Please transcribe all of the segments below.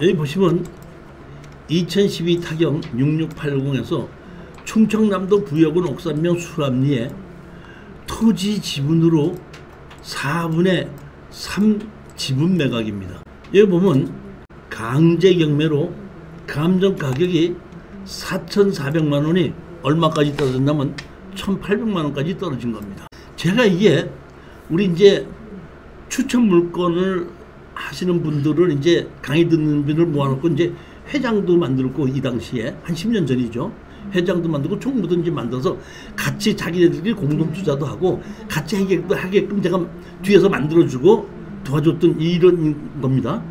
여기 보시면 2012 타경 6680에서 충청남도 부여군 옥산면 수암리에 토지 지분으로 4분의 3 지분 매각입니다. 여기 보면 강제 경매로 감정 가격이 4,400만 원이 얼마까지 떨어졌냐면 1,800만 원까지 떨어진 겁니다. 제가 이게 우리 이제 추천 물건을 하시는 분들을 이제 강의 듣는 분을 모아놓고 이제 회장도 만들고, 이 당시에 한 10년 전이죠. 회장도 만들고 총무도 이제 만들어서 같이 자기네들끼리 공동 투자도 하고 같이 하게끔 제가 뒤에서 만들어주고 도와줬던 이런 겁니다.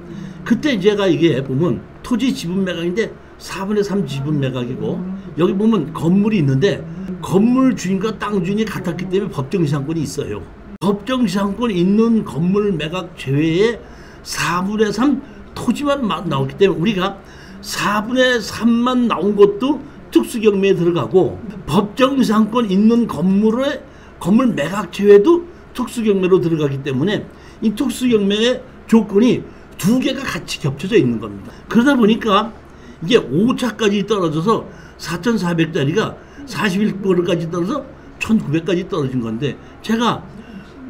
그때 제가 이게 보면 토지 지분 매각인데 4분의 3 지분 매각이고, 여기 보면 건물이 있는데 건물 주인과 땅 주인이 같았기 때문에 법정시장권이 있어요. 법정시장권이 있는 건물 매각 제외에 4분의 3 토지만 나왔기 때문에 우리가 4분의 3만 나온 것도 특수경매에 들어가고, 법정시장권 있는 건물 매각 제외도 특수경매로 들어가기 때문에 이 특수경매의 조건이 두 개가 같이 겹쳐져 있는 겁니다. 그러다 보니까 이게 5차까지 떨어져서 4,400짜리가 41%까지 떨어져서 1,900까지 떨어진 건데, 제가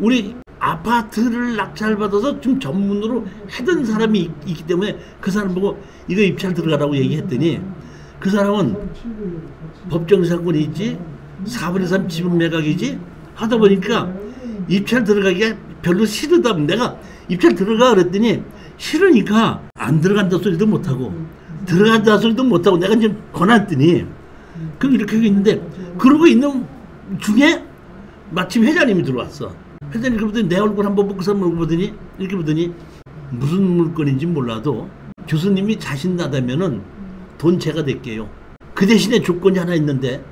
우리 아파트를 낙찰받아서 좀 전문으로 하던 사람이 있기 때문에 그 사람 보고 이거 입찰 들어가라고 얘기했더니, 그 사람은 법정시장권이 있지 4분의 3 지분 매각이지 하다 보니까 입찰 들어가기가 별로 싫으다. 내가 입찰 들어가 그랬더니 싫으니까 안 들어간다 소리도 못하고 들어간다 소리도 못하고 내가 이제 권했더니, 그럼 이렇게 있는데, 그러고 있는 중에 마침 회장님이 들어왔어. 회장님 그러더니 내 얼굴 한번 보고 그 사람 얼굴 보더니 이렇게 보더니, 무슨 물건인지 몰라도 교수님이 자신 나다면은 돈 제가 낼게요. 그 대신에 조건이 하나 있는데,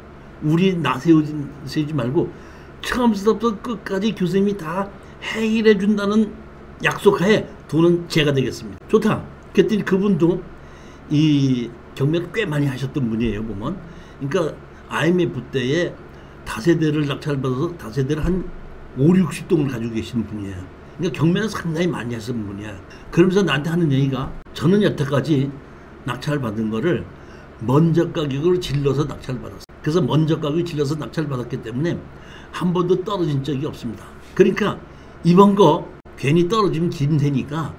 우리 나세우지 말고 처음부터 끝까지 교수님이 다 해결해 준다는 약속하에 돈은 제가 되겠습니다. 좋다. 그랬더니 그분도 이 경매를 꽤 많이 하셨던 분이에요, 보면. 그러니까 IMF 때에 다세대를 낙찰받아서 다세대를 한 5, 60동을 가지고 계시는 분이에요. 그러니까 경매는 상당히 많이 하시는 분이야. 그러면서 나한테 하는 얘기가, 저는 여태까지 낙찰받은 거를 먼저 가격으로 질러서 낙찰받았어요. 그래서 먼저 가격을 질러서 낙찰받았기 때문에 한 번도 떨어진 적이 없습니다. 그러니까 이번 거 괜히 떨어지면 힘드니까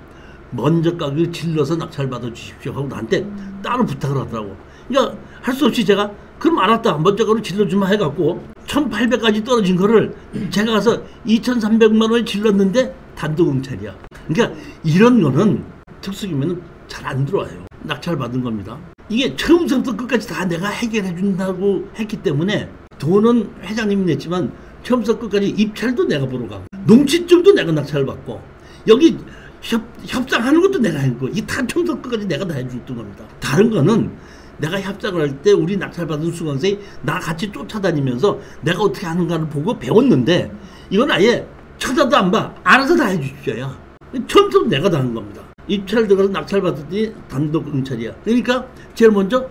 먼저 가격을 질러서 낙찰받아 주십시오 하고 나한테 따로 부탁을 하더라고. 그러니까 할 수 없이 제가 그럼 알았다, 먼저 가격으로 질러주면 해갖고 1,800까지 떨어진 거를 제가 가서 2,300만 원에 질렀는데 단독 응찰이야. 그러니까 이런 거는 특수기면은 잘 안 들어와요. 낙찰받은 겁니다. 이게 처음부터 끝까지 다 내가 해결해 준다고 했기 때문에 돈은 회장님이 냈지만 처음부터 끝까지 입찰도 내가 보러 가고, 농지증도 내가 낙찰받고, 여기 협상하는 것도 내가 했고, 이 다 처음부터 끝까지 내가 다 해줬던 겁니다. 다른 거는 내가 협상을 할 때 우리 낙찰받은 수강생이 나 같이 쫓아다니면서 내가 어떻게 하는가를 보고 배웠는데, 이건 아예 쳐다도 안 봐. 알아서 다 해주십시오야. 처음부터 내가 다 한 겁니다. 입찰 들어가서 낙찰받았더니 단독 응찰이야. 그러니까 제일 먼저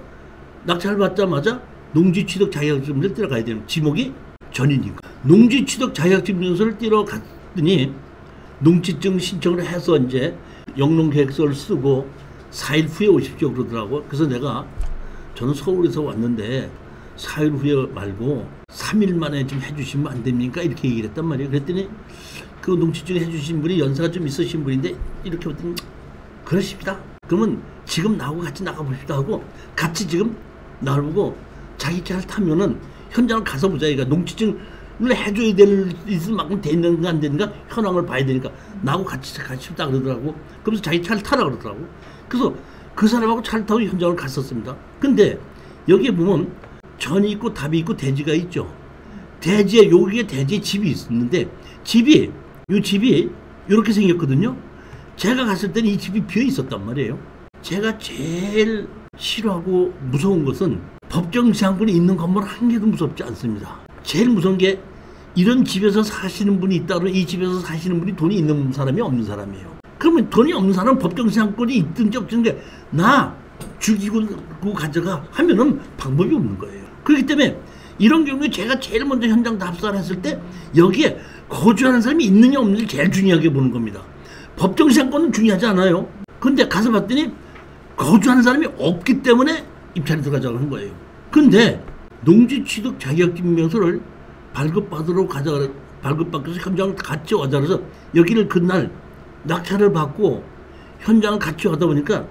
낙찰받자마자 농지취득 자격증명서를 떼러 가야 되는, 지목이 전이니까. 농지취득 자격증명서를 떼러 갔더니 농지증 신청을 해서 이제 영농계획서를 쓰고 4일 후에 오십시오 그러더라고. 그래서 내가, 저는 서울에서 왔는데 4일 후에 말고 3일 만에 좀 해주시면 안 됩니까? 이렇게 얘기를 했단 말이에요. 그랬더니 그 농지증 해주신 분이 연세가 좀 있으신 분인데, 이렇게 봤더니 그러십니다. 그러면 지금 나하고 같이 나가봅시다 하고 같이 지금 나를 보고 자기 차를 타면은 현장을 가서 보자. 그러니까 농지증을 해줘야 될 만큼 돼 있는가 안 되는가 현황을 봐야 되니까 나하고 같이 싶다 그러더라고. 그러면서 자기 차를 타라 그러더라고. 그래서 그 사람하고 차를 타고 현장을 갔었습니다. 근데 여기에 보면 전이 있고 답이 있고 대지가 있죠. 대지에, 여기에 대지에 집이 있었는데, 이 집이 이렇게 생겼거든요. 제가 갔을 때는 이 집이 비어 있었단 말이에요. 제가 제일 싫어하고 무서운 것은 법정시장권이 있는 건물 한 개도 무섭지 않습니다. 제일 무서운 게, 이런 집에서 사시는 분이 있다 그러면 이 집에서 사시는 분이 돈이 있는 사람이 없는 사람이에요. 그러면 돈이 없는 사람은 법정시장권이 있든지 없든지 나 죽이고 가져가 하면은 방법이 없는 거예요. 그렇기 때문에 이런 경우에 제가 제일 먼저 현장 답사를 했을 때 여기에 거주하는 사람이 있느냐 없느냐를 제일 중요하게 보는 겁니다. 법정시장권은 중요하지 않아요. 근데 가서 봤더니 거주하는 사람이 없기 때문에 입찰에 들어가자고 한 거예요. 근데 농지취득 자격증명서를 발급받으러 발급받기 위해서 현장을 같이 와자 그래서 여기를 그날 낙찰을 받고 현장을 같이 하다 보니까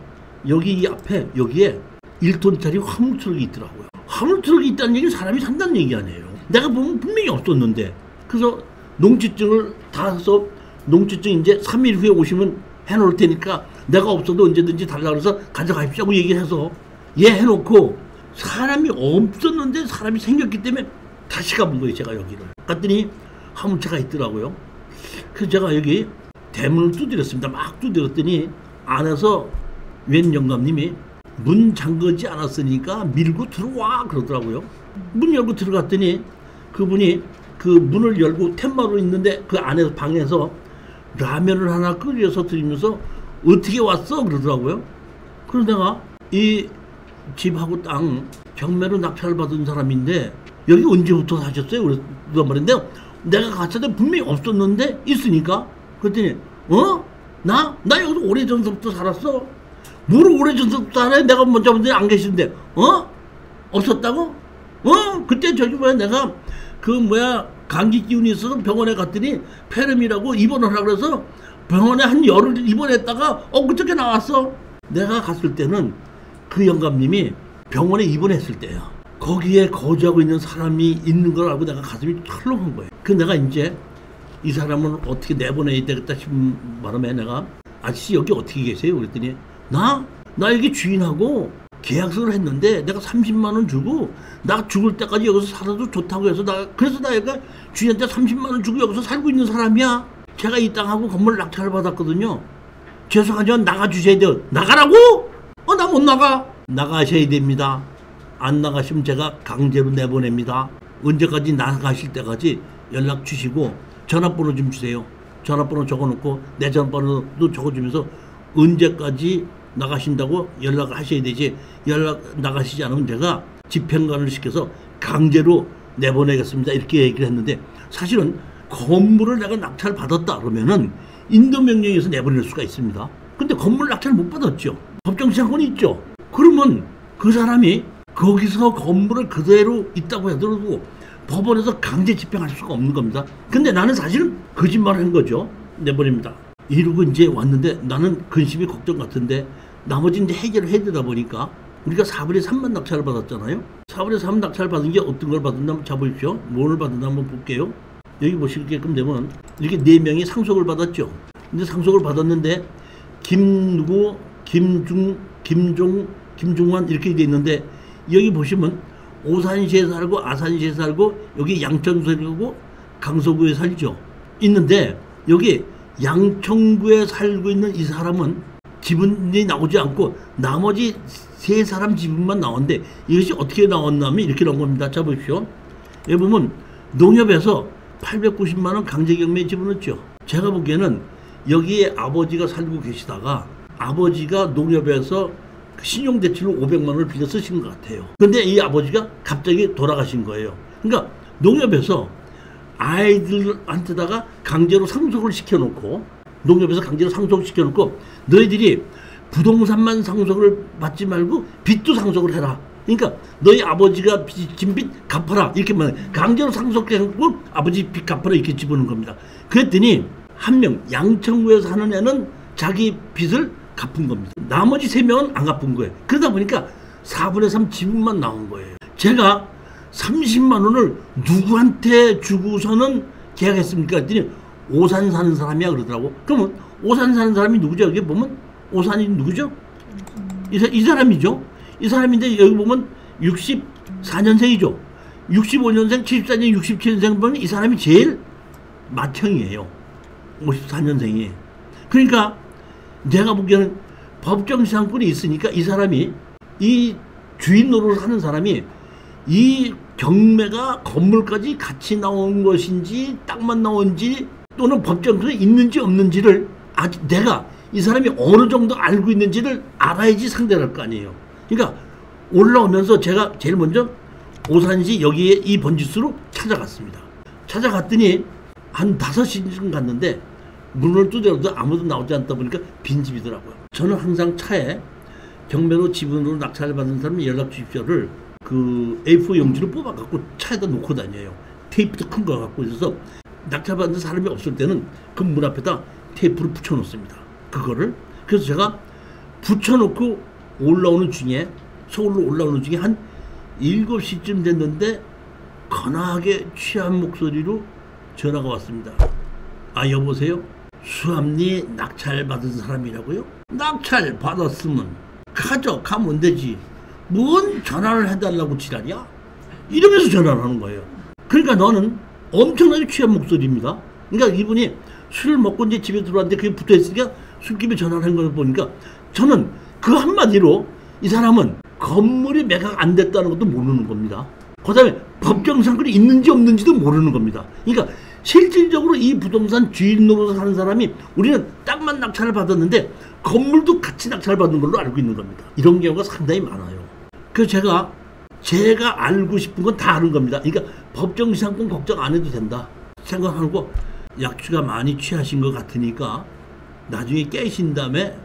여기 이 앞에 여기에 1톤짜리 화물트럭이 있더라고요. 화물트럭이 있다는 얘기는 사람이 산다는 얘기 아니에요. 내가 보면 분명히 없었는데. 그래서 농지증을 다 해서 농지증 이제 3일 후에 오시면 해놓을 테니까 내가 없어도 언제든지 달라고 해서 가져가십시오 하고 얘기를 해서 해놓고 사람이 없었는데 사람이 생겼기 때문에 다시 가본 거예요. 제가 여기를 갔더니 화물차가 있더라고요. 그래서 제가 여기 대문을 두드렸습니다. 막 두드렸더니 안에서 웬 영감님이 문 잠그지 않았으니까 밀고 들어와 그러더라고요. 문 열고 들어갔더니 그분이 그 문을 열고 텐마로 있는데 그 안에서 방에서 라면을 하나 끓여서 드리면서 어떻게 왔어 그러더라고요. 그래서 내가 이 집하고 땅 경매로 낙찰을 받은 사람인데 여기 언제부터 사셨어요? 그랬단 말인데 내가 갔을 때 분명히 없었는데 있으니까 그랬더니 나 여기서 오래전서부터 살았어. 뭘 오래전서부터 살아요? 내가 먼저 안 계시는데 없었다고? 그때 저기 내가 감기 기운이 있어서 병원에 갔더니 폐렴이라고 입원을 하라고 그래서 병원에 한 열흘 입원했다가 그저께 나왔어. 내가 갔을 때는 그 영감님이 병원에 입원했을 때야. 거기에 거주하고 있는 사람이 있는 걸 알고 내가 가슴이 철렁한 거예요. 내가 이제 이 사람을 어떻게 내보내야 되겠다 싶은 바람에 내가 아저씨 여기 어떻게 계세요? 그랬더니 나 여기 주인하고 계약서를 했는데 내가 30만 원 주고 나 죽을 때까지 여기서 살아도 좋다고 해서 그래서 나 여기가 주인한테 30만 원 주고 여기서 살고 있는 사람이야. 제가 이 땅하고 건물 낙찰을 받았거든요. 죄송하지만 나가주셔야 돼요. 나가라고? 나 못 나가. 나가셔야 됩니다. 안 나가시면 제가 강제로 내보냅니다. 언제까지 나가실 때까지 연락 주시고 전화번호 좀 주세요. 전화번호 적어놓고 내 전화번호도 적어주면서 언제까지 나가신다고 연락을 하셔야 되지. 연락 나가시지 않으면 제가 집행관을 시켜서 강제로 내보내겠습니다. 이렇게 얘기를 했는데 사실은 건물을 내가 낙찰 받았다 그러면은 인도명령에서 내보낼 수가 있습니다. 근데 건물 낙찰 못 받았죠. 법정시장권이 있죠. 그러면 그 사람이 거기서 건물을 그대로 있다고 하더라도 법원에서 강제 집행할 수가 없는 겁니다. 근데 나는 사실은 거짓말을 한 거죠. 내보냅니다. 이러고 이제 왔는데 나는 근심이 걱정 같은데 나머지 이제 해결을 해야 되다 보니까 우리가 4분의 3만 낙찰을 받았잖아요. 4분의 3 낙찰 받은 게 어떤 걸 받았나 한번 잡으십시오. 뭘 받았나 한번 볼게요. 여기 보시게끔 되면 이렇게 4명이 상속을 받았죠. 근데 상속을 받았는데 김중환 이렇게 돼 있는데 여기 보시면 오산시에 살고 아산시에 살고 여기 양천구에 살고 강서구에 살죠. 있는데 여기 양천구에 살고 있는 이 사람은 지분이 나오지 않고 나머지 3사람 지분만 나오는데 이것이 어떻게 나왔냐면 이렇게 나온 겁니다. 자 보십시오. 여기 보면 농협에서 890만 원 강제경매에 집어넣었죠. 제가 보기에는 여기에 아버지가 살고 계시다가 아버지가 농협에서 신용대출로 500만 원을 빌려 쓰신 것 같아요. 근데 이 아버지가 갑자기 돌아가신 거예요. 그러니까 농협에서 아이들한테다가 강제로 상속을 시켜놓고 농협에서 강제로 상속시켜놓고 너희들이 부동산만 상속을 받지 말고 빚도 상속을 해라. 그러니까 너희 아버지가 진 빚 갚아라 이렇게 강제로 상속해놓고 아버지 빚 갚아라 이렇게 집어넣은 겁니다. 그랬더니 한 명 양천구에 사는 애는 자기 빚을 갚은 겁니다. 나머지 3명은 안 갚은 거예요. 그러다 보니까 4분의 3 지분만 나온 거예요. 제가 30만 원을 누구한테 주고서는 계약했습니까? 했더니 오산 사는 사람이야 그러더라고. 그러면 오산 사는 사람이 누구죠? 여기 보면 오산이 누구죠? 이 사람이죠. 이 사람인데 여기 보면 64년생이죠. 65년생, 74년, 67년생 보면 이 사람이 제일 맏형이에요. 54년생이. 그러니까 내가 보기에는 법정시장권이 있으니까 이 사람이 이 주인 노릇을 하는 사람이 이 경매가 건물까지 같이 나온 것인지 땅만 나온지 또는 법정권이 있는지 없는지를 아직 내가 이 사람이 어느 정도 알고 있는지를 알아야지 상대를 할 거 아니에요. 그러니까 올라오면서 제가 제일 먼저 오산시 여기에 이 번지수로 찾아갔습니다. 찾아갔더니 한 5시쯤 갔는데 문을 두드려도 아무도 나오지 않다 보니까 빈집이더라고요. 저는 항상 차에 경매로 지분으로 낙찰받은 사람 연락 주십시오를 그 A4 용지를 뽑아갖고 차에다 놓고 다녀요. 테이프도 큰 거 갖고 있어서 낙찰받은 사람이 없을 때는 그 문 앞에다 테이프를 붙여놓습니다. 그거를 그래서 제가 붙여놓고 올라오는 중에 서울로 올라오는 중에 한 7시쯤 됐는데 거나하게 취한 목소리로 전화가 왔습니다. 아 여보세요? 수암리 낙찰 받은 사람이라고요? 낙찰 받았으면 가져가면 되지 뭔 전화를 해달라고 지랄이야? 이러면서 전화를 하는 거예요. 그러니까 너는 엄청나게 취한 목소리입니다. 그러니까 이분이 술을 먹고 이제 집에 들어왔는데 그게 붙어있으니까 술집에 전화를 한 걸 보니까 저는 그 한마디로 이 사람은 건물이 매각 안 됐다는 것도 모르는 겁니다. 그 다음에 법정상권이 있는지 없는지도 모르는 겁니다. 그러니까 실질적으로 이 부동산 주인 노릇을 하는 사람이 우리는 땅만 낙찰을 받았는데 건물도 같이 낙찰을 받은 걸로 알고 있는 겁니다. 이런 경우가 상당히 많아요. 그래서 제가 알고 싶은 건 다 아는 겁니다. 그러니까 법정상권 걱정 안 해도 된다 생각하고 약주가 많이 취하신 것 같으니까 나중에 깨신 다음에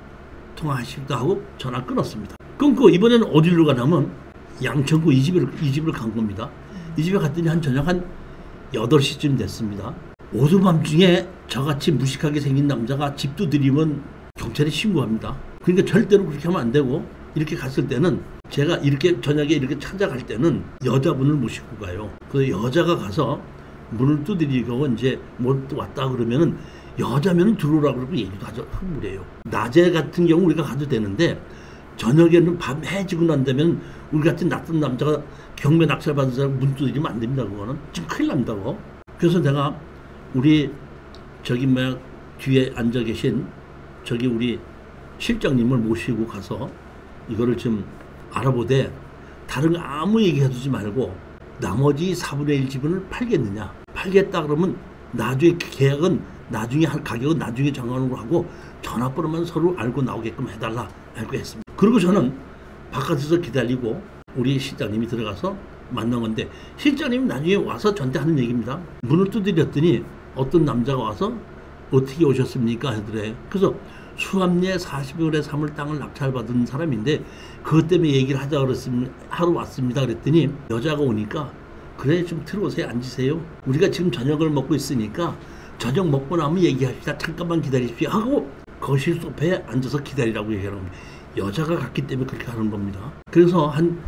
통화하시기도 하고 전화 끊었습니다. 끊고 이번에는 어디로 가냐면 양천구 이 집을 간 겁니다. 이 집에 갔더니 저녁 한 8시쯤 됐습니다. 오두밤중에 저같이 무식하게 생긴 남자가 집도 들이면 경찰에 신고합니다. 그러니까 절대로 그렇게 하면 안 되고 이렇게 갔을 때는 제가 이렇게 저녁에 이렇게 찾아갈 때는 여자분을 모시고 가요. 그 여자가 가서 문을 두드리고 이제 뭐 왔다 그러면은 여자면은 들어오라 그러고 얘기도 하죠. 그래요. 낮에 같은 경우 우리가 가도 되는데 저녁에는 밤 해지고 난 다면 우리 같은 낯선 남자가 경매 낙찰 받은 사람 문 두드리면 안 됩니다. 그거는 지금 큰일 납니다. 그거. 그래서 내가 우리 뒤에 앉아 계신 우리 실장님을 모시고 가서 이거를 좀 알아보되 다른 거 아무 얘기 해두지 말고 나머지 4분의 1 지분을 팔겠느냐. 팔겠다 그러면 나중에 계약은 나중에 할 가격은 나중에 정하는 거 하고 전화번호만 서로 알고 나오게끔 해달라 알고 했습니다. 그리고 저는 바깥에서 기다리고 우리 실장님이 들어가서 만난 건데 실장님이 나중에 와서 저한테 하는 얘기입니다. 문을 두드렸더니 어떤 남자가 와서 어떻게 오셨습니까? 하더래. 그래서 수암리에 40여의 사물 땅을 낙찰받은 사람인데 그것 때문에 얘기를 하러 왔습니다. 그랬더니 여자가 오니까 그래 좀 들어오세요. 앉으세요. 우리가 지금 저녁을 먹고 있으니까 저녁 먹고 나면 얘기합시다. 잠깐만 기다리십시오. 하고 거실 소파에 앉아서 기다리라고 얘기하는 겁니다. 여자가 갔기 때문에 그렇게 하는 겁니다. 그래서 한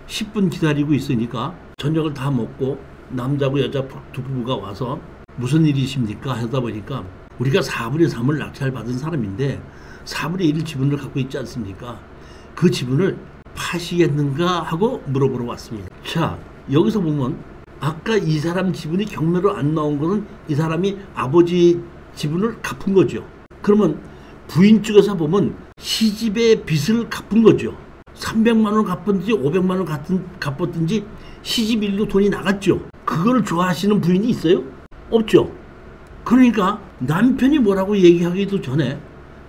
10분 기다리고 있으니까 저녁을 다 먹고 남자고 여자 두 부부가 와서 무슨 일이십니까? 하다 보니까 우리가 4분의 3을 낙찰받은 사람인데 4분의 1 지분을 갖고 있지 않습니까? 그 지분을 파시겠는가 하고 물어보러 왔습니다. 자, 여기서 보면 아까 이 사람 지분이 경매로 안 나온 것은 이 사람이 아버지 지분을 갚은 거죠. 그러면 부인 쪽에서 보면 시집의 빚을 갚은 거죠. 300만 원 갚았든지 500만 원 갚았든지 시집일로 돈이 나갔죠. 그거를 좋아하시는 부인이 있어요? 없죠. 그러니까 남편이 뭐라고 얘기하기도 전에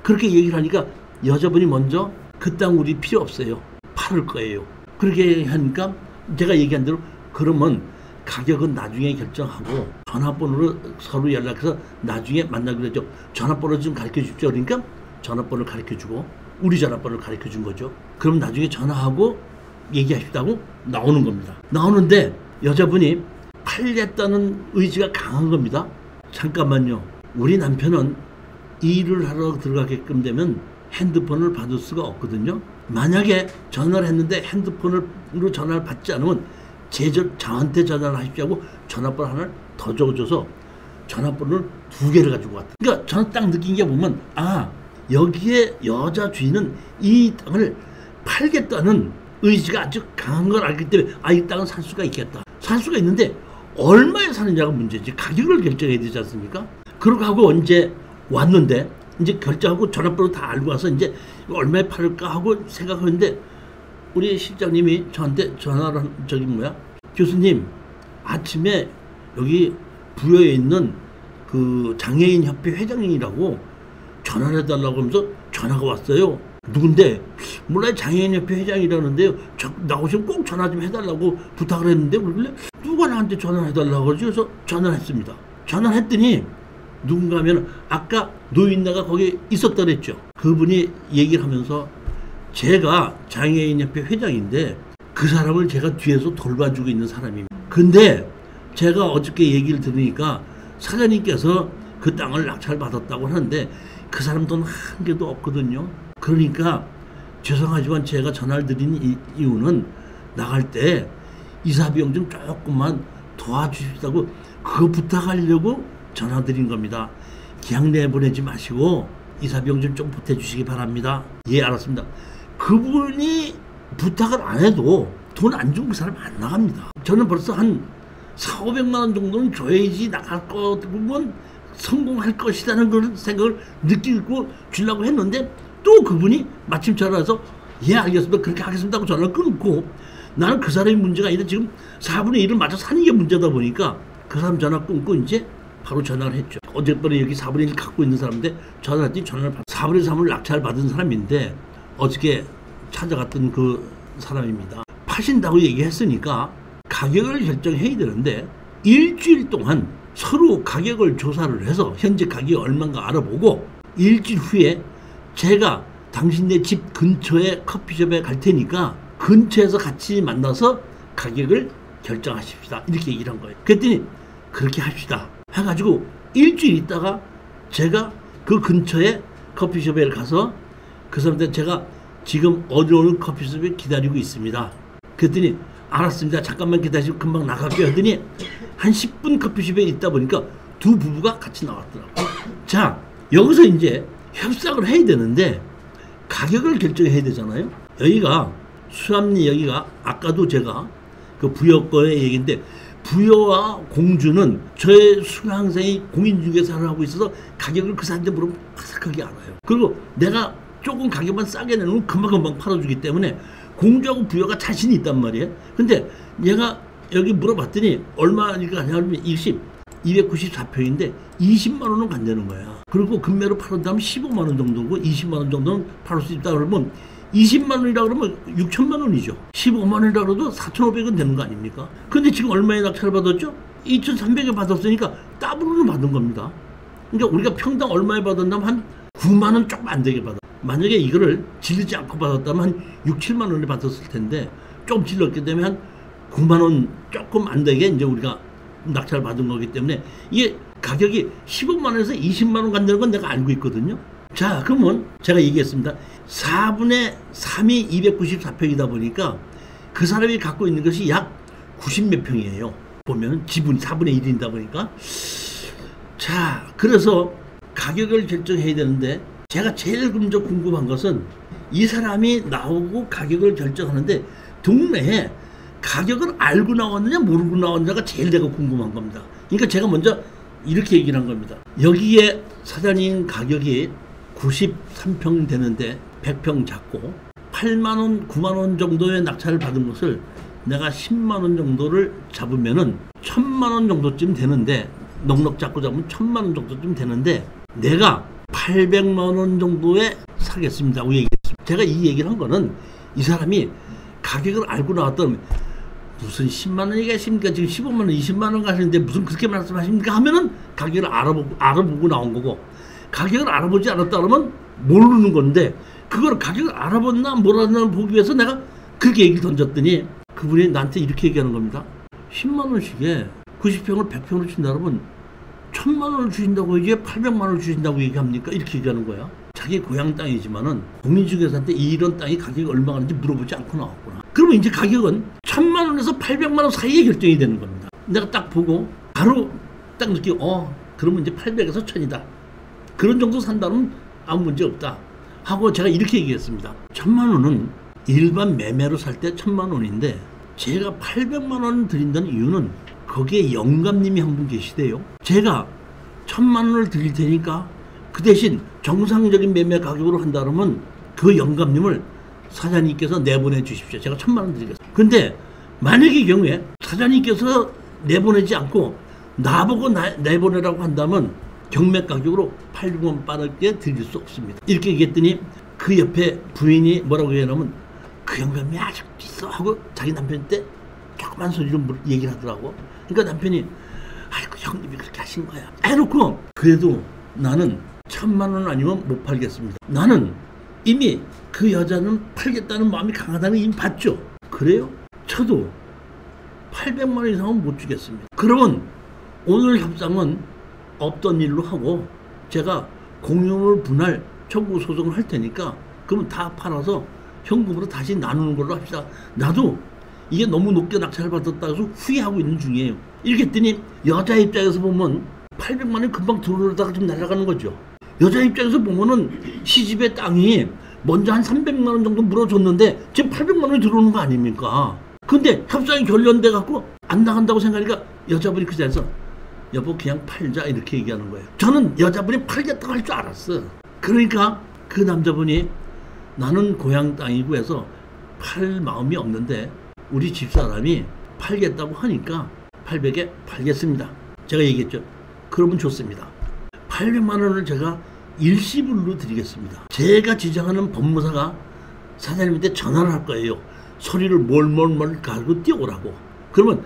그렇게 얘기를 하니까 여자분이 먼저 그 땅 우리 필요 없어요. 팔을 거예요. 그렇게 하니까 제가 얘기한 대로 그러면 가격은 나중에 결정하고 전화번호로 서로 연락해서 나중에 만나기로 했죠. 전화번호 좀 가르쳐 주십시오. 그러니까 전화번호를 가르쳐 주고 우리 전화번호를 가르쳐 준 거죠. 그럼 나중에 전화하고 얘기하시다고 나오는 겁니다. 나오는데 여자분이 팔겠다는 의지가 강한 겁니다. 잠깐만요. 우리 남편은 일을 하러 들어가게끔 되면 핸드폰을 받을 수가 없거든요. 만약에 전화를 했는데 핸드폰으로 전화를 받지 않으면 저한테 전화를 하십시오 하고 전화번호 하나를 더 적어줘서 전화번호를 2개를 가지고 왔다. 그러니까 저는 딱 느낀 게 보면 여기에 여자 주인은 이 땅을 팔겠다는 의지가 아주 강한 걸 알기 때문에 이 땅은 살 수가 있겠다. 살 수가 있는데 얼마에 사느냐가 문제지. 가격을 결정해야 되지 않습니까? 그러고 하고 언제 왔는데 이제 결정하고 전화번호 다 알고 와서 이제 얼마에 팔을까 하고 생각하는데 우리 실장님이 저한테 전화를 교수님 아침에 여기 부여에 있는 그 장애인 협회 회장님이라고 전화를 해달라고 하면서 전화가 왔어요. 누군데? 몰라요. 장애인 협회 회장이라는데요. 나오시면 꼭 전화 좀 해달라고 부탁을 했는데 그러길래 누가 나한테 전화를 해달라고 그러지? 그래서 전화를 했습니다. 전화를 했더니 누군가 하면 아까 노인네가 거기 있었다 그랬죠. 그분이 얘기를 하면서 제가 장애인협회 회장인데 그 사람을 제가 뒤에서 돌봐주고 있는 사람입니다. 근데 제가 어저께 얘기를 들으니까 사장님께서 그 땅을 낙찰받았다고 하는데 그 사람 돈 한 개도 없거든요. 그러니까 죄송하지만 제가 전화를 드린 이유는 나갈 때 이사비용 좀 조금만 도와주시다고 그거 부탁하려고 전화 드린 겁니다. 그냥 내보내지 마시고 이사비용 좀 보태주시기 바랍니다. 예, 알았습니다. 그분이 부탁을 안 해도 돈 안 주고 그 사람 안 나갑니다. 저는 벌써 한 400~500만 원 정도는 줘야지 나갈 거 보면 성공할 것이라는 그런 생각을 느끼고 주려고 했는데 또 그분이 마침 전화해서 예, 알겠습니다. 그렇게 하겠습니다 하고 전화를 끊고 나는 그 사람이 문제가 아니라 지금 4분의 1을 맞춰 사는 게 문제다 보니까 그 사람 전화 끊고 이제 바로 전화를 했죠. 어젯밤에 여기 4분의 1 갖고 있는 사람인데 전화를 했더니 전화를 4분의 3을 낙찰 받은 사람인데 어저께 찾아갔던 그 사람입니다. 파신다고 얘기했으니까 가격을 결정해야 되는데 일주일 동안 서로 가격을 조사를 해서 현재 가격이 얼마인가 알아보고 일주일 후에 제가 당신네 집 근처에 커피숍에 갈 테니까 근처에서 같이 만나서 가격을 결정하십시다. 이렇게 얘기를 한 거예요. 그랬더니 그렇게 합시다 해가지고 일주일 있다가 제가 그 근처에 커피숍에 가서 그 사람한테 제가 지금 어디 오는 커피숍에 기다리고 있습니다. 그랬더니 알았습니다. 잠깐만 기다리시고 금방 나갈게요 하더니 한 10분 커피숍에 있다 보니까 두 부부가 같이 나왔더라고요. 자, 여기서 이제 협상을 해야 되는데 가격을 결정해야 되잖아요. 여기가 수암리 여기가 아까도 제가 그 부여거의 얘기인데 부여와 공주는 저의 수강생이 공인중개사를 하고 있어서 가격을 그 사람한테 물으면 바삭하게 알아요. 그리고 내가 조금 가격만 싸게 내놓으면 금방금방 팔아주기 때문에 공주하고 부여가 자신이 있단 말이에요. 근데 얘가 여기 물어봤더니 얼마니까 하냐면 294평인데 20만 원은 간다는 거야. 그리고 금매로 팔았다면 15만 원 정도고 20만 원 정도는 팔을 수 있다 그러면 20만 원이라 그러면 6천만 원이죠. 15만 원이라 그래도 4,500원 되는 거 아닙니까? 근데 지금 얼마에 낙찰을 받았죠? 2,300에 받았으니까 더블로 받은 겁니다. 그러니까 우리가 평당 얼마에 받았냐면 한 9만 원 조금 안 되게 받아. 만약에 이거를 질르지 않고 받았다면 한 6, 7만 원에 받았을 텐데 좀 질렀기 때문에 한 9만 원 조금 안 되게 이제 우리가 낙찰 받은 거기 때문에 이게 가격이 15만 원에서 20만 원 간다는 건 내가 알고 있거든요. 자, 그러면 제가 얘기했습니다. 4분의 3이 294평이다 보니까 그 사람이 갖고 있는 것이 약 90몇 평이에요. 보면 지분이 4분의 1이다 보니까. 자, 그래서 가격을 결정해야 되는데 제가 제일 먼저 궁금한 것은 이 사람이 나오고 가격을 결정하는데 동네에 가격을 알고 나왔느냐 모르고 나왔느냐가 제일 내가 궁금한 겁니다. 그러니까 제가 먼저 이렇게 얘기를 한 겁니다. 여기에 사장님 가격이 93평 되는데 100평 잡고 8만원 9만원 정도의 낙찰을 받은 것을 내가 10만원 정도를 잡으면은 1000만원 정도쯤 되는데 넉넉 잡고 잡으면 1000만원 정도쯤 되는데 내가 800만원 정도에 사겠습니다 하고 얘기했습니다. 제가 이 얘기를 한 거는 이 사람이 가격을 알고 나왔던 무슨 10만원 얘기하십니까? 지금 15만원 20만원 가시는데 무슨 그렇게 말씀하십니까? 하면은 가격을 알아보고 나온 거고 가격을 알아보지 않았다 그러면 모르는 건데 그걸 가격을 알아봤나 몰랐나 보기 위해서 내가 그렇게 얘기를 던졌더니 그분이 나한테 이렇게 얘기하는 겁니다. 10만원씩에 90평을 100평으로 친다 그러면 1000만원을 주신다고 이제 800만원을 주신다고 얘기합니까? 이렇게 얘기하는 거야. 자기 고향 땅이지만은 공인중개사한테 이런 땅이 가격이 얼마가 하는지 물어보지 않고 나왔구나. 그러면 이제 가격은 1000만원에서 800만원 사이에 결정이 되는 겁니다. 내가 딱 보고 바로 딱 느끼고 그러면 이제 800에서 1000이다. 그런 정도 산다면 아무 문제 없다 하고 제가 이렇게 얘기했습니다. 1000만원은 일반 매매로 살 때 1000만원인데 제가 800만원 드린다는 이유는 거기에 영감님이 한 분 계시대요. 제가 1000만원을 드릴 테니까 그 대신 정상적인 매매 가격으로 한다 그러면 그 영감님을 사장님께서 내보내 주십시오. 제가 1000만원 드리겠습니다. 근데 만약의 경우에 사장님께서 내보내지 않고 나보고 내보내라고 한다면 경매 가격으로 800만 빠르게 드릴 수 없습니다. 이렇게 얘기했더니 그 옆에 부인이 뭐라고 얘기하냐면 그 영감이 아직도 있어 하고 자기 남편한테 조그만 소리로 얘기를 하더라고. 그러니까 남편이 아이고 형님이 그렇게 하신 거야 해놓고 그래도 나는 1000만원 아니면 못 팔겠습니다. 나는 이미 그 여자는 팔겠다는 마음이 강하다는 이미 봤죠. 그래요? 저도 800만 원 이상은 못 주겠습니다. 그러면 오늘 협상은 없던 일로 하고 제가 공유물 분할 청구 소송을 할 테니까 그러면 다 팔아서 현금으로 다시 나누는 걸로 합시다. 나도 이게 너무 높게 낙찰을 받았다고 해서 후회하고 있는 중이에요. 이렇게 했더니 여자 입장에서 보면 800만 원이 금방 들어오다가 좀 날아가는 거죠. 여자 입장에서 보면은 시집의 땅이 먼저 한 300만 원 정도 물어줬는데 지금 800만 원이 들어오는 거 아닙니까? 근데 협상이 결련돼 갖고 안 나간다고 생각하니까 여자분이 그 자리에서 여보 그냥 팔자 이렇게 얘기하는 거예요. 저는 여자분이 팔겠다고 할 줄 알았어. 그러니까 그 남자분이 나는 고향 땅이고 해서 팔 마음이 없는데 우리 집사람이 팔겠다고 하니까 800에 팔겠습니다. 제가 얘기했죠. 그러면 좋습니다. 800만 원을 제가 일시불로 드리겠습니다. 제가 지정하는 법무사가 사장님한테 전화를 할 거예요. 서류를 뭘 가지고 띄워오라고. 그러면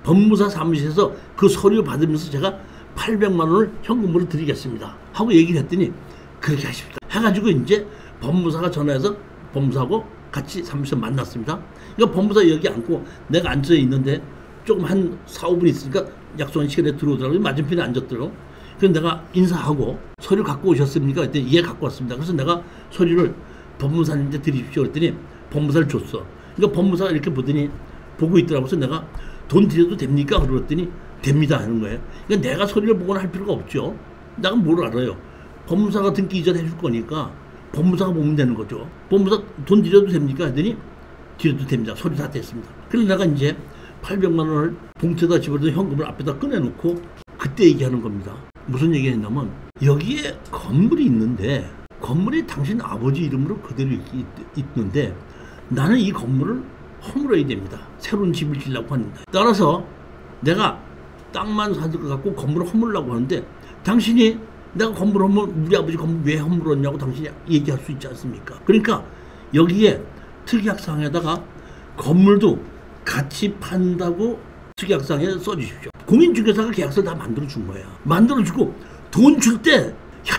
법무사 사무실에서 그 서류 받으면서 제가 800만 원을 현금으로 드리겠습니다 하고 얘기를 했더니 그렇게 하십시오 해가지고 이제 법무사가 전화해서 법무사하고 같이 사무실에서 만났습니다. 그러니까 법무사 여기 앉고 내가 앉아 있는데 조금 한 4, 5분 있으니까 약속한 시간에 들어오더라고요. 맞은편에 앉았더라고. 그래서 내가 인사하고 서류 갖고 오셨습니까? 그랬더니 예 갖고 왔습니다. 그래서 내가 서류를 법무사님한테 드리십시오 그랬더니 법무사를 줬어. 그러니까 법무사가 이렇게 보더니 보고 있더라고요. 그래서 내가 돈 드려도 됩니까? 그랬더니 됩니다 하는 거예요. 그러니까 내가 서류를 보거나 할 필요가 없죠. 내가 뭘 알아요. 법무사가 등기 이전 해줄 거니까 법무사가 보면 되는 거죠. 법무사 돈 드려도 됩니까? 했더니 드려도 됩니다. 서류 다 됐습니다. 그래서 내가 이제 800만 원을 봉투에다 집어넣은 현금을 앞에다 꺼내놓고 그때 얘기하는 겁니다. 무슨 얘기 했냐면 여기에 건물이 있는데 건물이 당신 아버지 이름으로 그대로 있는데 나는 이 건물을 허물어야 됩니다. 새로운 집을 지으려고 하는데 따라서 내가 땅만 사갖고 건물을 허물려고 하는데 당신이 내가 건물 우리 아버지 건물 왜 허물었냐고 당신이 얘기할 수 있지 않습니까? 그러니까 여기에 특약사항에다가 건물도 같이 판다고 특약사항에 써주십시오. 공인중개사가 계약서를 다 만들어준 거야. 만들어주고 돈 줄 때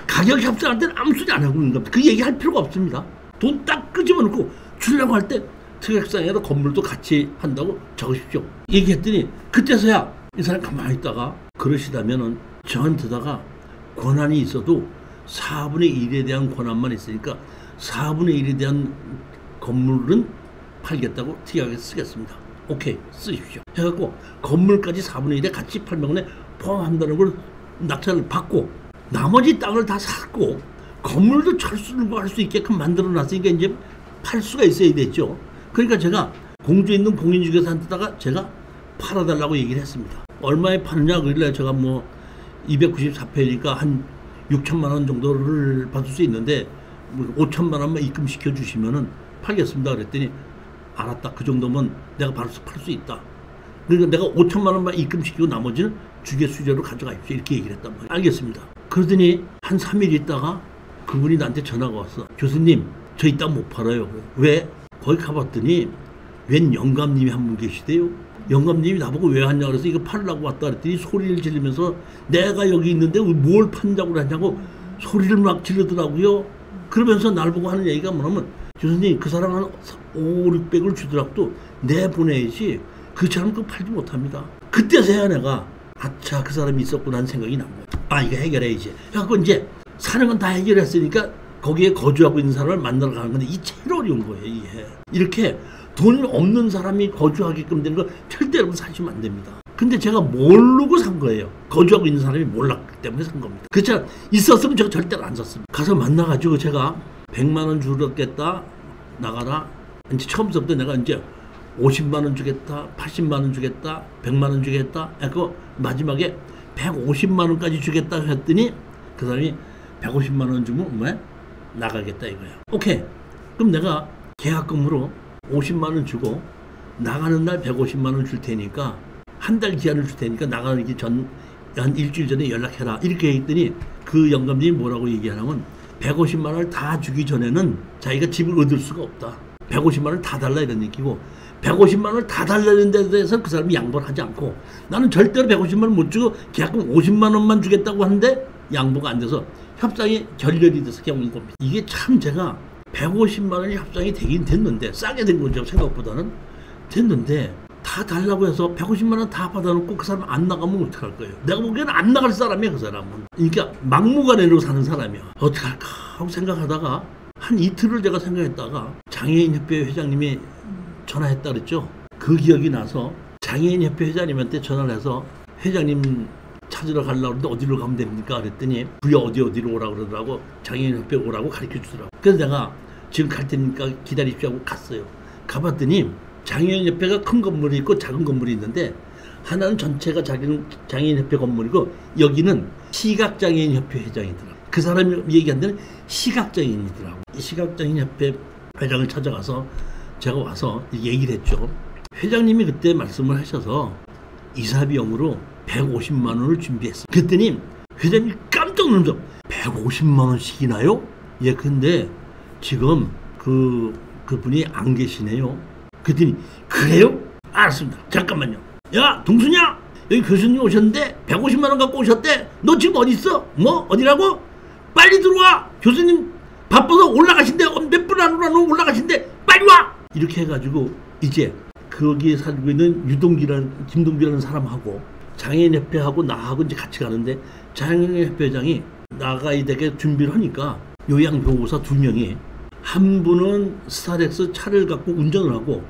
가격 협상할 때는 아무 소리 안 하고 있는 겁니다. 그 얘기할 필요가 없습니다. 돈 딱 끄집어놓고 주려고 할 때 특약사항에다 건물도 같이 한다고 적으십시오. 얘기했더니 그때서야 이 사람 가만히 있다가 그러시다면은 저한테다가 권한이 있어도 4분의 1에 대한 권한만 있으니까 4분의 1에 대한 건물은 팔겠다고 특약에 쓰겠습니다. 오케이 쓰십시오 해갖고 건물까지 4분의 1에 같이 800원에 포함한다는 걸 낙찰을 받고 나머지 땅을 다 샀고 건물도 철수를 할 수 있게끔 만들어 놨으니까 이제 팔 수가 있어야 됐죠. 그러니까 제가 공주에 있는 공인중개사한테다가 제가 팔아달라고 얘기를 했습니다. 얼마에 파느냐 그러길래 제가 뭐 294페이지니까 한 6천만 원 정도를 받을 수 있는데 5천만 원만 입금시켜 주시면은 팔겠습니다 그랬더니 알았다. 그 정도면 내가 바로 팔 수 있다. 그러니까 내가 5천만 원만 입금시키고 나머지는 주계 수저로 가져가십시오. 이렇게 얘기를 했단 말이에요. 알겠습니다. 그러더니 한 3일 있다가 그분이 나한테 전화가 왔어. 교수님 저 이 땅 못 팔아요. 왜? 거기 가봤더니 웬 영감님이 한 분 계시대요. 영감님이 나보고 왜 왔냐 그래서 이거 팔려고 왔다 그랬더니 소리를 지르면서 내가 여기 있는데 뭘 판다고 하냐고 소리를 막 지르더라고요. 그러면서 날 보고 하는 얘기가 뭐냐면 교수님 그 사람 한 5, 600을 주더라도 내보내야지 그 사람 그거 팔지 못합니다. 그때서야 내가 아차 그 사람이 있었구나 하는 생각이 난 거야. 아 이거 해결해야지. 그래갖고 이제 사는 건 다 해결했으니까 거기에 거주하고 있는 사람을 만나러 가는 건데 이 제일 어려운 거예요. 이게. 이렇게 돈 없는 사람이 거주하게끔 되는 거 절대 여러분 사시면 안 됩니다. 근데 제가 모르고 산 거예요. 거주하고 있는 사람이 몰랐기 때문에 산 겁니다. 그렇죠? 있었으면 제가 절대로 안 샀습니다. 가서 만나가지고 제가 100만 원 주겠다 나가라. 이제 처음부터 내가 이제 50만 원 주겠다, 80만 원 주겠다, 100만 원 주겠다. 그 마지막에 150만 원까지 주겠다 했더니 그 사람이 150만 원 주면 뭐 나가겠다 이거야. 오케이. 그럼 내가 계약금으로 50만 원 주고 나가는 날 150만 원 줄 테니까 한 달 기한을 줄 테니까 나가기 전 한 일주일 전에 연락해라 이렇게 했더니 그 영감님이 뭐라고 얘기하냐면 150만 원을 다 주기 전에는 자기가 집을 얻을 수가 없다. 150만 원을 다 달라 이런 얘기고 150만 원을 다 달라는 데 대해서 그 사람이 양보를 하지 않고 나는 절대로 150만 원 못 주고 계약금 50만 원만 주겠다고 하는데 양보가 안 돼서 협상이 결렬이 돼서 그냥 온 겁니다. 이게 참 제가 150만 원이 협상이 되긴 됐는데, 싸게 된 거죠. 생각보다는. 됐는데 다 달라고 해서 150만 원 다 받아놓고 그 사람 안 나가면 어떡할 거예요? 내가 보기에는 안 나갈 사람이야, 그 사람은. 그러니까 막무가내로 사는 사람이야. 어떡할까 하고 생각하다가 한 이틀을 제가 생각했다가 장애인협회 회장님이 전화했다 그랬죠. 그 기억이 나서 장애인협회 회장님한테 전화를 해서 회장님 찾으러 가려고 하는데 어디로 가면 됩니까? 그랬더니 부여 어디로 오라고 그러더라고. 장애인협회 오라고 가르쳐 주더라고. 그래서 내가 지금 갈 테니까 기다리십시오 하고 갔어요. 가봤더니 장애인협회가 큰 건물이 있고 작은 건물이 있는데, 하나는 전체가 장애인협회 건물이고 여기는 시각장애인협회 회장이더라고. 그 사람이 얘기한 데는 시각장애인이더라고. 시각장애인협회 회장을 찾아가서 제가 와서 얘기를 했죠. 회장님이 그때 말씀을 하셔서 이사비용으로 150만 원을 준비했어. 그랬더니 회장님이 깜짝 놀라서 150만 원씩이나요? 예, 근데 지금 그분이 안 계시네요. 그랬더니 그래요? 알았습니다. 잠깐만요. 야, 동순이야, 여기 교수님 오셨는데 150만 원 갖고 오셨대. 너 지금 어디 있어? 뭐 어디라고? 빨리 들어와. 교수님 바빠서 올라가신대. 몇 분 안으로 올라가신대. 빨리 와. 이렇게 해가지고 이제 거기에 살고 있는 김동기라는 사람하고 장애인협회하고 나하고 이제 같이 가는데, 장애인협회 회장이 나가야 되게 준비를 하니까 요양보호사 2명이, 한 분은 스타렉스 차를 갖고 운전을 하고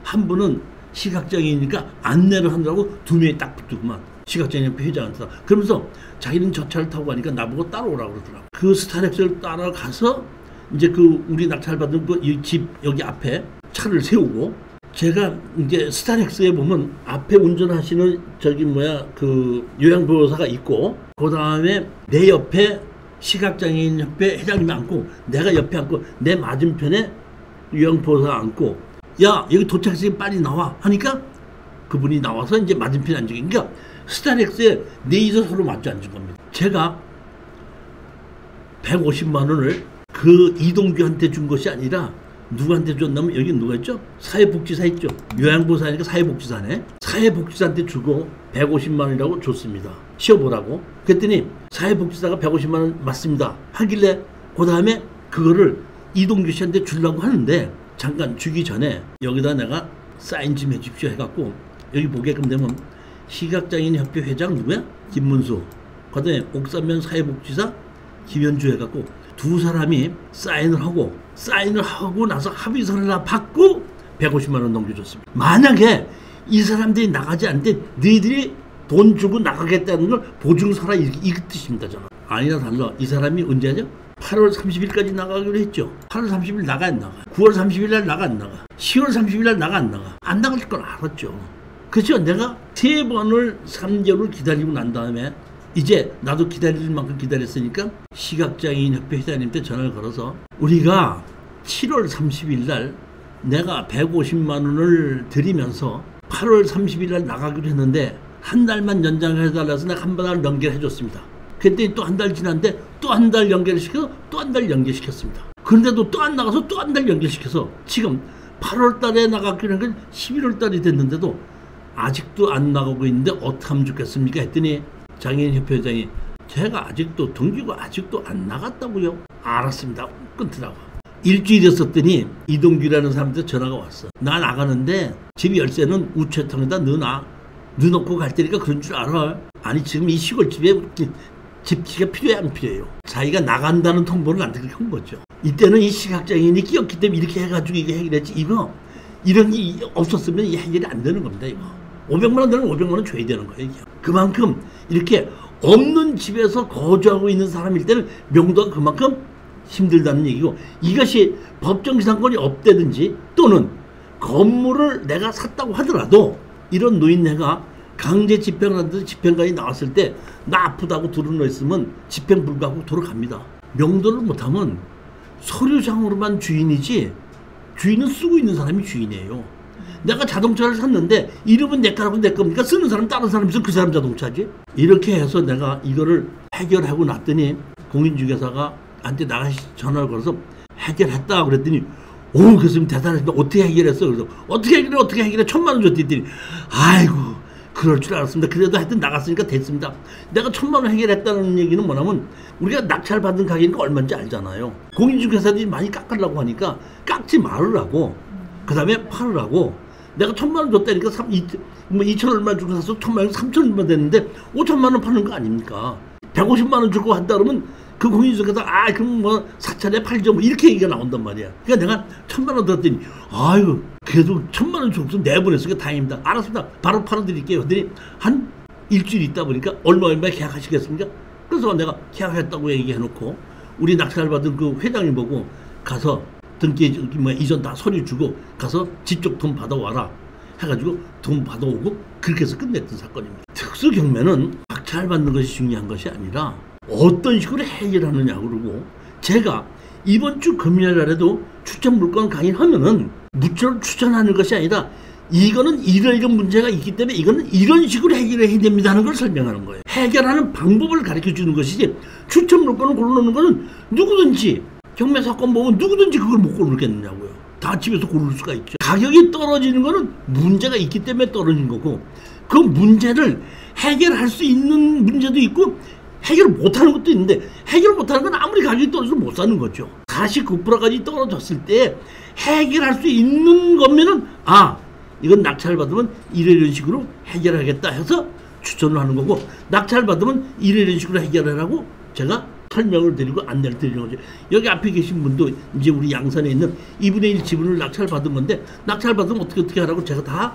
한 분은 시각장애이니까 안내를 하느라고 2명이 딱 붙더구만. 시각장애인협회 회장한테. 그러면서 자기는 저 차를 타고 가니까 나보고 따라오라고 그러더라고. 그 스타렉스를 따라가서 이제 우리 낙찰받은 이 집 여기 앞에 차를 세우고, 제가 이제 스타렉스에 보면 앞에 운전하시는 그 요양보호사가 있고, 그 다음에 내 옆에 시각장애인협회 회장님이 앉고, 내가 옆에 앉고, 내 맞은편에 요양보호사가 앉고, 야, 여기 도착했으니 빨리 나와 하니까 그분이 나와서 이제 맞은편에 앉으니까, 그러니까 스타렉스에 네이서 서로 맞춰 앉은 겁니다. 제가 150만 원을 그 이동규한테 준 것이 아니라 누구한테 줬냐면, 여기 누가 있죠? 사회복지사 있죠? 요양보호사니까 사회복지사네. 사회복지사한테 주고 150만 원이라고 줬습니다. 쉬어보라고. 그랬더니 사회복지사가 150만 원 맞습니다 하길래, 그 다음에 그거를 이동규 씨한테 주려고 하는데, 잠깐 주기 전에 여기다 내가 사인 좀 해주십시오 해갖고, 여기 보게끔 되면 시각장애인협회 회장 누구야? 김문수. 그 다음에 옥산면 사회복지사 김현주 해갖고 2사람이 사인을 하고 나서 합의서를 하나 받고 150만 원 넘겨줬습니다. 만약에 이 사람들이 나가지 않는데 너희들이 돈 주고 나가겠다는 걸 보증서라, 이 뜻입니다. 저는 아니나 달라. 이 사람이 언제 하죠? 8월 30일까지 나가기로 했죠. 8월 30일 나가 안 나가? 9월 30일 날 나가 안 나가? 10월 30일 날 나가 안 나가? 안 나갈 걸 알았죠. 그렇죠. 내가 3번을 3개월을 기다리고 난 다음에 이제 나도 기다릴 만큼 기다렸으니까 시각장애인협회 회장님한테 전화를 걸어서, 우리가 7월 30일 날 내가 150만 원을 드리면서 8월 30일 날 나가기로 했는데 한 달만 연장해달라서 내가 한 달을 연결해줬습니다. 그랬더니 또 한 달 지났는데 또 한 달 연결시켜서 또 한 달 연결시켰습니다. 그런데도 또 안 나가서 또 한 달 연결시켜서 지금 8월 달에 나가기로 한 건 11월 달이 됐는데도 아직도 안 나가고 있는데 어떡하면 좋겠습니까? 했더니 장애인협회 회장이, 제가 아직도 등기고 아직도 안 나갔다고요? 알았습니다. 끊더라고. 일주일이었더니 이동규라는 사람한테 전화가 왔어. 나 나가는데 집 열쇠는 우체통에다 넣어놓고 갈 테니까 그런 줄 알아? 아니, 지금 이 시골집에 집키가 필요해 안 필요해요? 자기가 나간다는 통보를 나한테 그렇게 한 거죠. 이때는 이 시각장애인이 끼었기 때문에 이렇게 해가지고 이게 해결했지. 이런 게 없었으면 이 해결이 안 되는 겁니다. 이거 500만 원 되면 500만 원 줘야 되는 거예요. 이게. 그만큼 이렇게 없는 집에서 거주하고 있는 사람일 때는 명도가 그만큼 힘들다는 얘기고, 이것이 법정기상권이 없다든지 또는 건물을 내가 샀다고 하더라도 이런 노인네가 강제 집행하듯이 집행관이 나왔을 때 나 아프다고 들어놓 있으면 집행 불가하고 돌아갑니다. 명도를 못하면 서류상으로만 주인이지 주인은 쓰고 있는 사람이 주인이에요. 내가 자동차를 샀는데 이름은 내 거라고 내 겁니까? 쓰는 사람 다른 사람이 있으면 그 사람 자동차지. 이렇게 해서 내가 이거를 해결하고 났더니 공인중개사가 한테 나가시 전화를 걸어서 해결했다 그랬더니, 오, 교수님 대단하십니다. 어떻게 해결했어? 그래서 어떻게 해결해 1,000만 원 줬더니, 아이고 그럴 줄 알았습니다. 그래도 하여튼 나갔으니까 됐습니다. 내가 1,000만 원 해결했다는 얘기는 뭐냐면 우리가 낙찰받은 가격이 얼마인지 알잖아요. 공인중개사들이 많이 깎으려고 하니까 깎지 말으라고, 그 다음에 팔으라고. 내가 1,000만 원 줬다니까 2천 얼마 주고 사서 1,000만 원 3천 얼마 됐는데 5천만 원 파는 거 아닙니까? 150만 원 주고 한다 그러면 그 공인중개사 그럼 뭐 사찰에 팔죠 뭐 이렇게 얘기가 나온단 말이야. 그러니까 내가 1,000만 원 들었더니 아유 그래도 1,000만 원 줬으면 내보냈으니까 다행입니다. 알았습니다. 바로 팔아드릴게요. 그랬더니 한 일주일 있다 보니까 얼마에 계약하시겠습니까? 그래서 내가 계약했다고 얘기해놓고 우리 낙찰받은 그 회장님 보고 가서 등기 이전 다 서류 주고 가서 직접 돈 받아와라 해가지고 돈 받아오고 그렇게 해서 끝냈던 사건입니다. 특수 경매는 낙찰받는 것이 중요한 것이 아니라 어떤 식으로 해결하느냐 그러고, 제가 이번 주 금요일 날에도 추천 물건 강의하면은 무조건 추천하는 것이 아니라 이거는 이런 문제가 있기 때문에 이거는 이런 식으로 해결해야 됩니다 하는 걸 설명하는 거예요. 해결하는 방법을 가르쳐 주는 것이지 추천 물건을 고르는 것은 누구든지 경매 사건 보면 누구든지 그걸 못 고르겠느냐고요. 다 집에서 고를 수가 있죠. 가격이 떨어지는 거는 문제가 있기 때문에 떨어진 거고, 그 문제를 해결할 수 있는 문제도 있고 해결 못하는 것도 있는데, 해결 못하는 건 아무리 가격이 떨어져도 못 사는 거죠. 49%까지 떨어졌을 때 해결할 수 있는 거면은 이건 낙찰받으면 이런 식으로 해결하겠다 해서 추천을 하는 거고, 낙찰받으면 이런 식으로 해결하라고 제가 설명을 드리고 안내를 드리는 거죠. 여기 앞에 계신 분도 이제 우리 양산에 있는 2분의 1 지분을 낙찰받은 건데, 낙찰받으면 어떻게 하라고 제가 다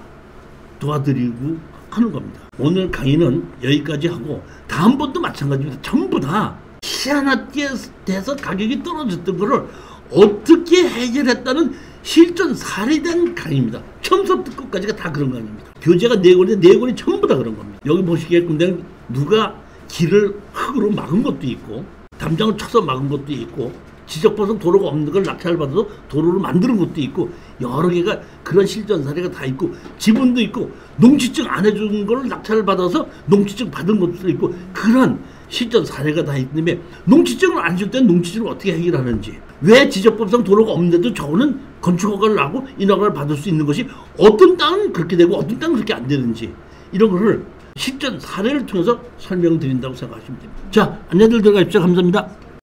도와드리고 하는 겁니다. 오늘 강의는 여기까지 하고 다음번도 마찬가지입니다. 전부 다 희한하게 돼서 가격이 떨어졌던 거를 어떻게 해결했다는 실전 사례된 강의입니다. 처음부터 끝까지가 다 그런 강의입니다. 교재가 4권인데 4권이 전부 다 그런 겁니다. 여기 보시게끔 누가 길을 흙으로 막은 것도 있고, 담장을 쳐서 막은 것도 있고, 지적보상 도로가 없는 걸 낙찰받아서 도로를 만드는 것도 있고, 여러 개가 그런 실전 사례가 다 있고, 지분도 있고, 농지증 안 해준 걸 낙찰을 받아서 농지증 받은 것도 있고, 그런 실전 사례가 다 있기 때문에 농지증을 안 줄 때는 농지증을 어떻게 해결하는지, 왜 지적법상 도로가 없는데도 저거는 건축허가를 하고 인허가를 받을 수 있는 것이 어떤 땅은 그렇게 되고 어떤 땅은 그렇게 안 되는지, 이런 거를 실전 사례를 통해서 설명드린다고 생각하시면 됩니다. 자, 안내들 들어가십시오. 감사합니다.